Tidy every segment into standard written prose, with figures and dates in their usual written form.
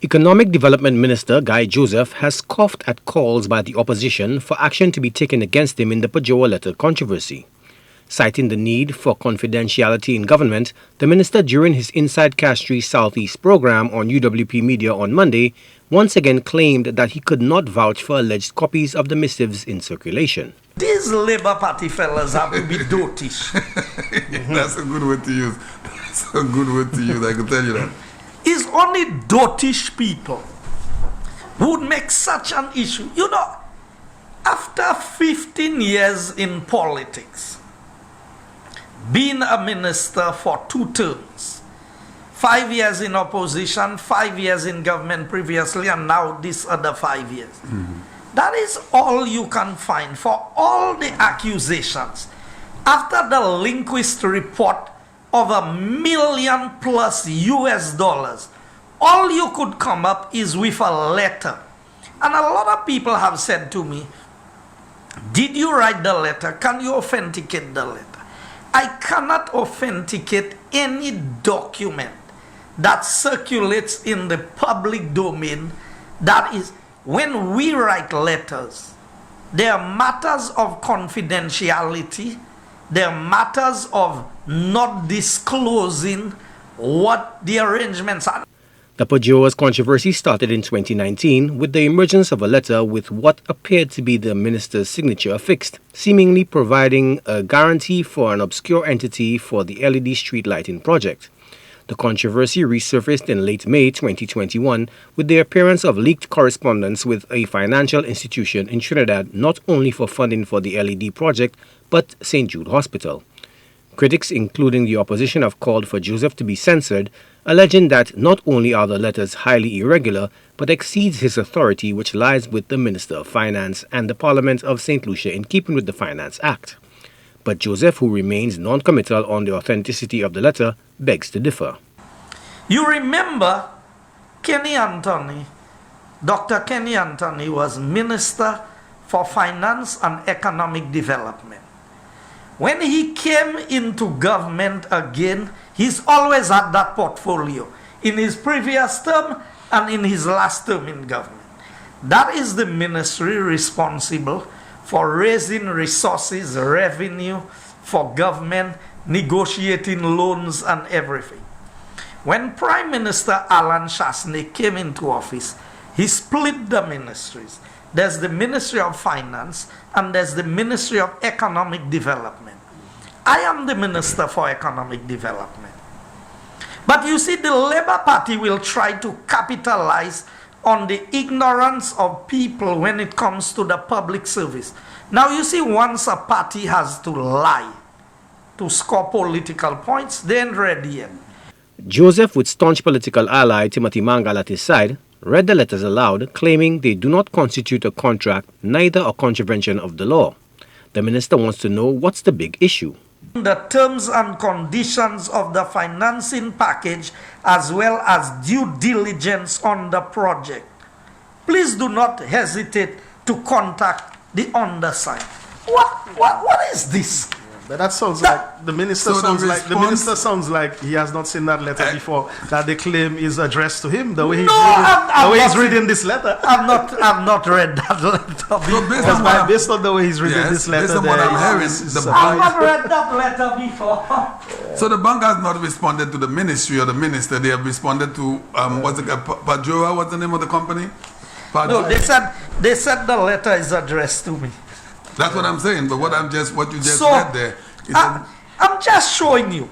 Economic Development Minister Guy Joseph has scoffed at calls by the opposition for action to be taken against him in the Pajoa letter controversy. Citing the need for confidentiality in government, the minister during his Inside Castries Southeast program on UWP Media on Monday once again claimed that he could not vouch for alleged copies of the missives in circulation. These Labour Party fellas have to be dotish. That's a good word to use. That's a good word to use, I can tell you that. It's only dotish people who would make such an issue. You know, after 15 years in politics, being a minister for 2 terms, 5 years in opposition, 5 years in government previously, and now this other 5 years. That is all you can find for all the accusations. After the Linguist report of $1 million plus US dollars, all you could come up is with a letter. And a lot of people have said to me, did you write the letter? Can you authenticate the letter? I cannot authenticate any document that circulates in the public domain. That is, when we write letters, there are matters of confidentiality, there are matters of not disclosing what the arrangements are. The Pajoa's controversy started in 2019 with the emergence of a letter with what appeared to be the minister's signature affixed, seemingly providing a guarantee for an obscure entity for the LED street lighting project. The controversy resurfaced in late May 2021 with the appearance of leaked correspondence with a financial institution in Trinidad not only for funding for the LED project, but St. Jude Hospital. Critics, including the opposition, have called for Joseph to be censored, alleging that not only are the letters highly irregular, but exceeds his authority, which lies with the Minister of Finance and the Parliament of St. Lucia in keeping with the Finance Act. But Joseph, who remains non-committal on the authenticity of the letter, begs to differ. You remember Kenny Anthony. Dr. Kenny Anthony was Minister for Finance and Economic Development. When he came into government again, he's always had that portfolio in his previous term and in his last term in government. That is the ministry responsible for raising resources, revenue for government, negotiating loans and everything. When Prime Minister Alan Chastanet came into office, he split the ministries. There's the Ministry of Finance and there's the Ministry of Economic Development. I am the Minister for Economic Development. But you see, the Labour Party will try to capitalize on the ignorance of people when it comes to the public service. Now you see, once a party has to lie to score political points, they ain't ready yet. Joseph, with staunch political ally Timothy Mangal at his side, read the letters aloud, claiming they do not constitute a contract, neither a contravention of the law. The minister wants to know what's the big issue. The terms and conditions of the financing package as well as due diligence on the project. Please do not hesitate to contact the undersigned. What is this? But that sounds like the minister sounds like he has not seen that letter before. That the claim is addressed to him. The way he's reading this letter. I've not read that letter before. Based on the way he's reading this letter, based on what I'm hearing, I've not read that letter before. So the bank has not responded to the ministry or the minister. They have responded to Pajoa. What's the name of the company? No, they said the letter is addressed to me. That's what I'm saying, but what you just said there. I'm just showing you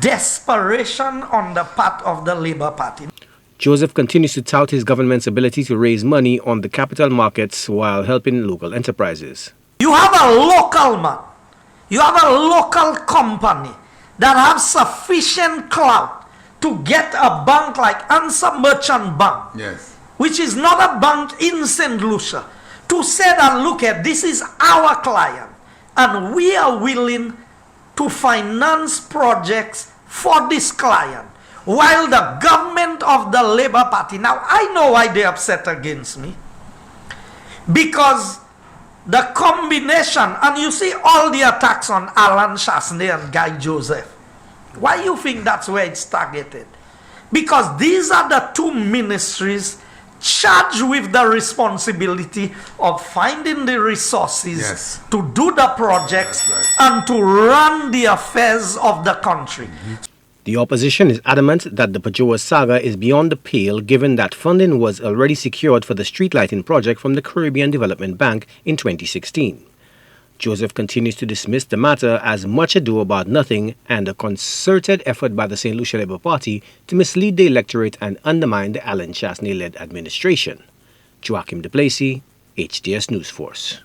desperation on the part of the Labour Party. Joseph continues to tout his government's ability to raise money on the capital markets while helping local enterprises. You have a local man, you have a local company that have sufficient clout to get a bank like Answer Merchant Bank, yes, which is not a bank in St. Lucia, to say that, look at, this is our client and we are willing to finance projects for this client, while the government of the Labour Party, now I know why they're upset against me, because the combination, and you see all the attacks on Alan Chastanet and Guy Joseph, why you think that's where it's targeted? because these are the two ministries charged with the responsibility of finding the resources Yes. to do the projects That's right. and to run the affairs of the country. The opposition is adamant that the Pajoa saga is beyond the pale given that funding was already secured for the street lighting project from the Caribbean Development Bank in 2016. Joseph continues to dismiss the matter as much ado about nothing and a concerted effort by the St. Lucia Labour Party to mislead the electorate and undermine the Alan Chasney-led administration. Joachim de Plessis, HDS News Force.